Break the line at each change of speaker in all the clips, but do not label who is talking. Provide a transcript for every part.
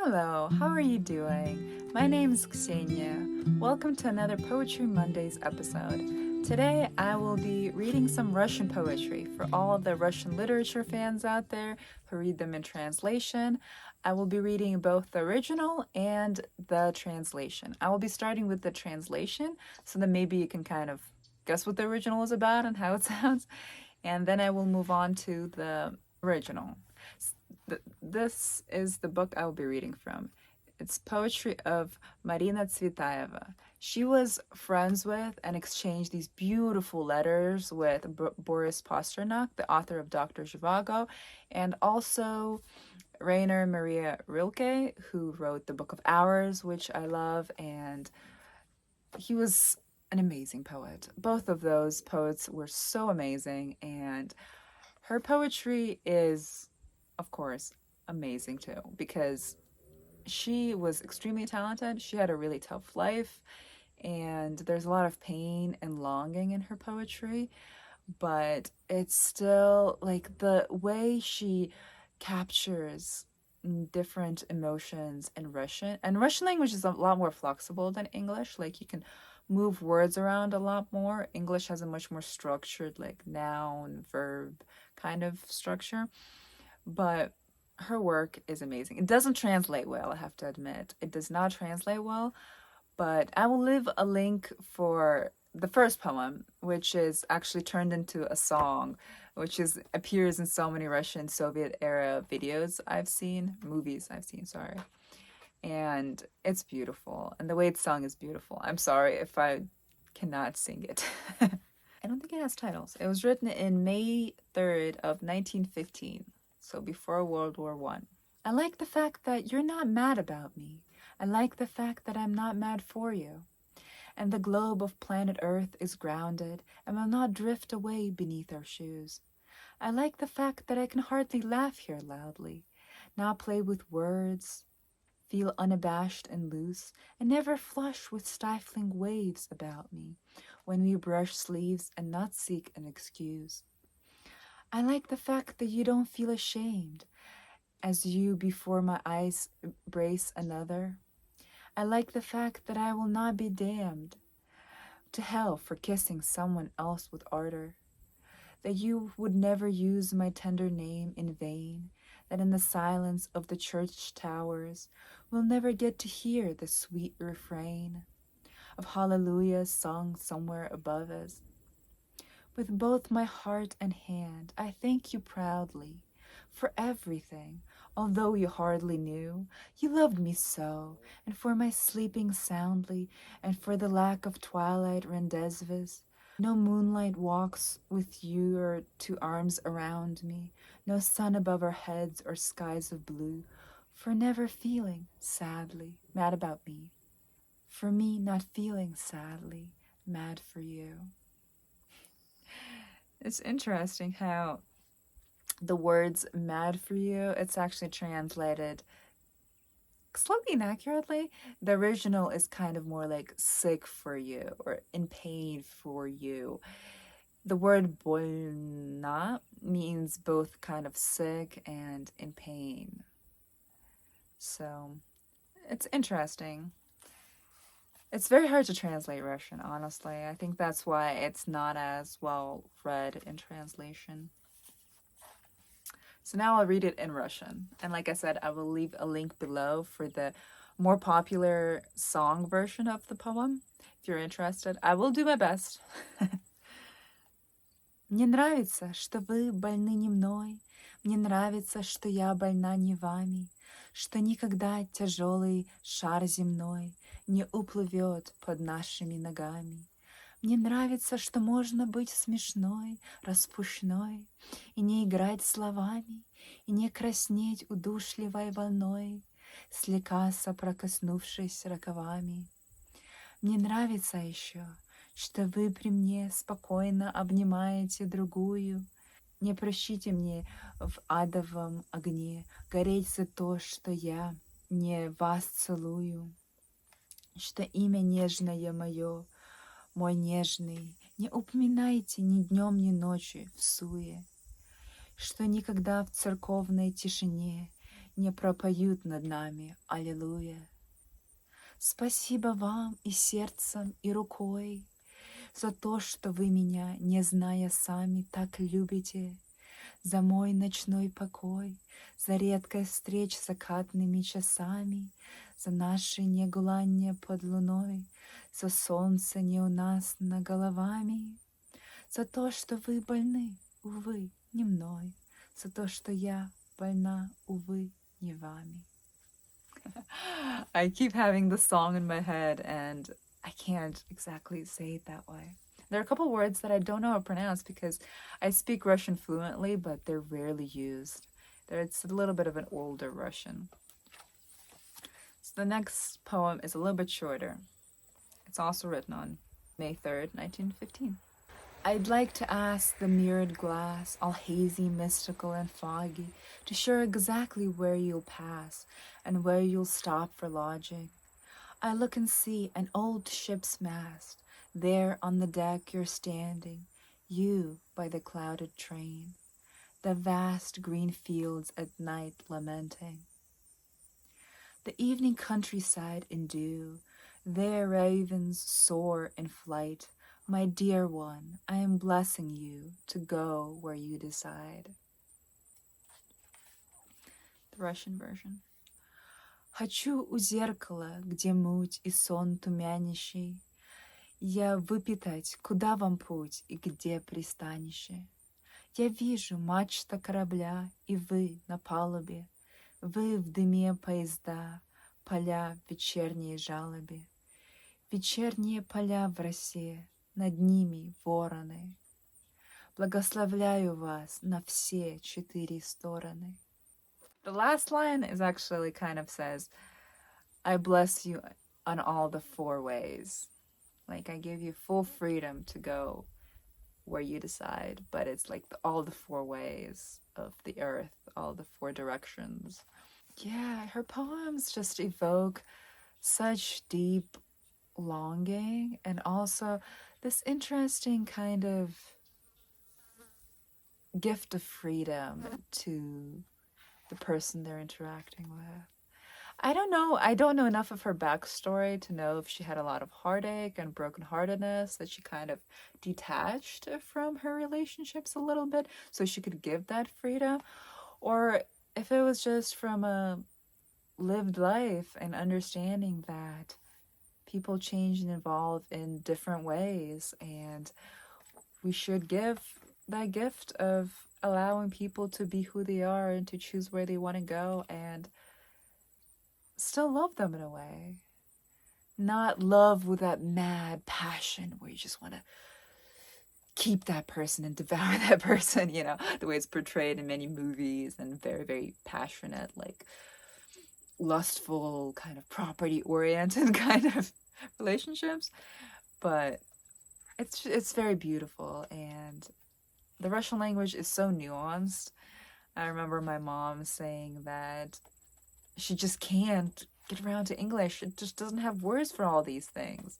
Hello, how are you doing? My name is Ksenia. Welcome to another Poetry Mondays episode. Today I will be reading some Russian poetry for all the Russian literature fans out there who read them in translation. I will be reading both the original and the translation. I will be starting with the translation so that maybe you can kind of guess what the original is about and how it sounds, and then I will move on to the original. This is the book I will be reading from. It's poetry of Marina Tsvetaeva. She was friends with and exchanged these beautiful letters with Boris Pasternak, the author of Dr. Zhivago, and also Rainer Maria Rilke, who wrote the Book of Hours, which I love, and he was an amazing poet. Both of those poets were so amazing, and her poetry is, of course, amazing too, because she was extremely talented. She had a really tough life, and there's a lot of pain and longing in her poetry, but it's still like the way she captures different emotions in Russian. And Russian language is a lot more flexible than English. Like you can move words around a lot more. English has a much more structured, like noun, verb kind of structure. But her work is amazing. It doesn't translate well, I have to admit. It does not translate well, but I will leave a link for the first poem, which is actually turned into a song, which appears in so many Russian Soviet era videos I've seen, movies I've seen, sorry. And it's beautiful, and the way it's sung is beautiful. I'm sorry if I cannot sing it. I don't think it has titles. It was written in May 3rd of 1915, so before World War I. I like the fact that you're not mad about me. I like the fact that I'm not mad for you. And the globe of planet Earth is grounded and will not drift away beneath our shoes. I like the fact that I can hardly laugh here loudly, not play with words, feel unabashed and loose, and never flush with stifling waves about me when we brush sleeves and not seek an excuse. I like the fact that you don't feel ashamed as you before my eyes brace another. I like the fact that I will not be damned to hell for kissing someone else with ardor, that you would never use my tender name in vain, that in the silence of the church towers we'll never get to hear the sweet refrain of hallelujah sung somewhere above us. With both my heart and hand, I thank you proudly for everything, although you hardly knew. You loved me so, and for my sleeping soundly, and for the lack of twilight rendezvous. No moonlight walks with your two arms around me, no sun above our heads or skies of blue, for never feeling sadly mad about me, for me not feeling sadly mad for you. It's interesting how the words mad for you, it's actually translated slightly inaccurately. The original is kind of more like sick for you or in pain for you. The word больна means both kind of sick and in pain. So it's interesting. It's very hard to translate Russian, honestly. I think that's why it's not as well read in translation. So now I'll read it in Russian. And like I said, I will leave a link below for the more popular song version of the poem. If you're interested, I will do my best. Мне нравится, что вы больны не мной. Мне нравится, что я больна не вами. Что никогда тяжелый шар земной не уплывет под нашими ногами. Мне нравится, что можно быть смешной, распушной, и не играть словами, и не краснеть удушливой волной, слегка соприкоснувшись рукавами. Мне нравится еще, что вы при мне спокойно обнимаете другую. Не прощите мне в адовом огне гореть за то, что я не вас целую, что имя нежное мое, мой нежный, не упоминайте ни днем, ни ночью в суе, что никогда в церковной тишине не пропоют над нами аллилуйя. Спасибо вам и сердцем, и рукой за то, что вы меня, не зная сами, так любите, за мой ночной покой, за редкость встреч с закатными часами, за наши негуланья под луной, за солнце не у нас над головами, за то, что вы больны, увы, не мной, за то, что я больна, увы, не вами. I keep having the song in my head and I can't exactly say it that way. There are a couple words that I don't know how to pronounce because I speak Russian fluently, but they're rarely used. It's a little bit of an older Russian. So the next poem is a little bit shorter. It's also written on May 3rd, 1915. I'd like to ask the mirrored glass, all hazy, mystical, and foggy, to show exactly where you'll pass and where you'll stop for lodging. I look and see an old ship's mast. There on the deck you're standing, you by the clouded train, the vast green fields at night lamenting. The evening countryside in dew, there ravens soar in flight. My dear one, I am blessing you to go where you decide. The Russian version. Хочу у зеркала, где муть и сон тумянящий, я выпитать, куда вам путь и где пристанище. Я вижу мачта корабля, и вы на палубе, вы в дыме поезда, поля в вечерней жалобе. Вечерние поля в росе, над ними вороны. Благословляю вас на все четыре стороны. The last line is actually kind of says, I bless you on all the four ways. Like, I give you full freedom to go where you decide, but it's like all the four ways of the earth, all the four directions. Yeah, her poems just evoke such deep longing and also this interesting kind of gift of freedom to the person they're interacting with. I don't know enough of her backstory to know if she had a lot of heartache and brokenheartedness that she kind of detached from her relationships a little bit so she could give that freedom, or if it was just from a lived life and understanding that people change and evolve in different ways, and we should give that gift of allowing people to be who they are and to choose where they want to go and still love them in a way. Not love with that mad passion where you just want to keep that person and devour that person, you know, the way it's portrayed in many movies, and very, very passionate, like lustful, kind of property-oriented kind of relationships. But it's very beautiful, and the Russian language is so nuanced. I remember my mom saying that she just can't get around to English. It just doesn't have words for all these things.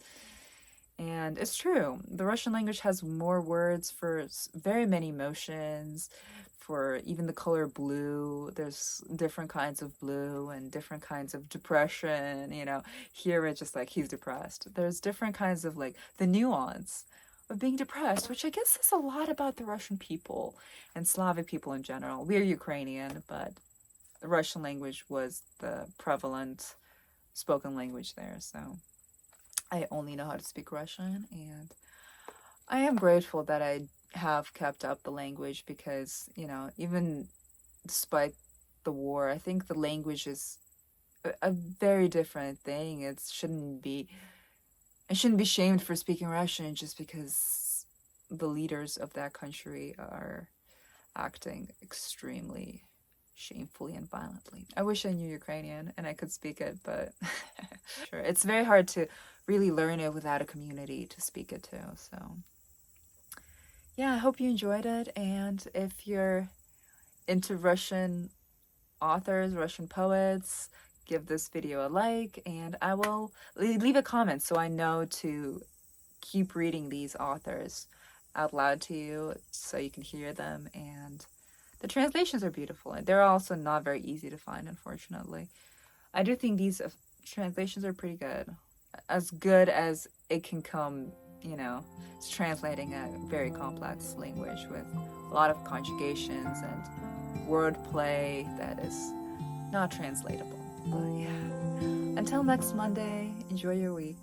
And it's true. The Russian language has more words for very many emotions, for even the color blue. There's different kinds of blue and different kinds of depression, you know. Here it's just like, he's depressed. There's different kinds of, like, the nuance of being depressed, which I guess says a lot about the Russian people and Slavic people in general. We're Ukrainian, but the Russian language was the prevalent spoken language there, so I only know how to speak Russian, and I am grateful that I have kept up the language because, you know, even despite the war, I think the language is a very different thing. I shouldn't be shamed for speaking Russian just because the leaders of that country are acting extremely shamefully and violently. I wish I knew Ukrainian and I could speak it, but sure, it's very hard to really learn it without a community to speak it to. So yeah, I hope you enjoyed it, and if you're into Russian authors, Russian poets, give this video a like, and I will leave a comment so I know to keep reading these authors out loud to you so you can hear them and the translations are beautiful. They're also not very easy to find, unfortunately. I do think these translations are pretty good as it can come, you know, it's translating a very complex language with a lot of conjugations and wordplay that is not translatable. But yeah, until next Monday, enjoy your week.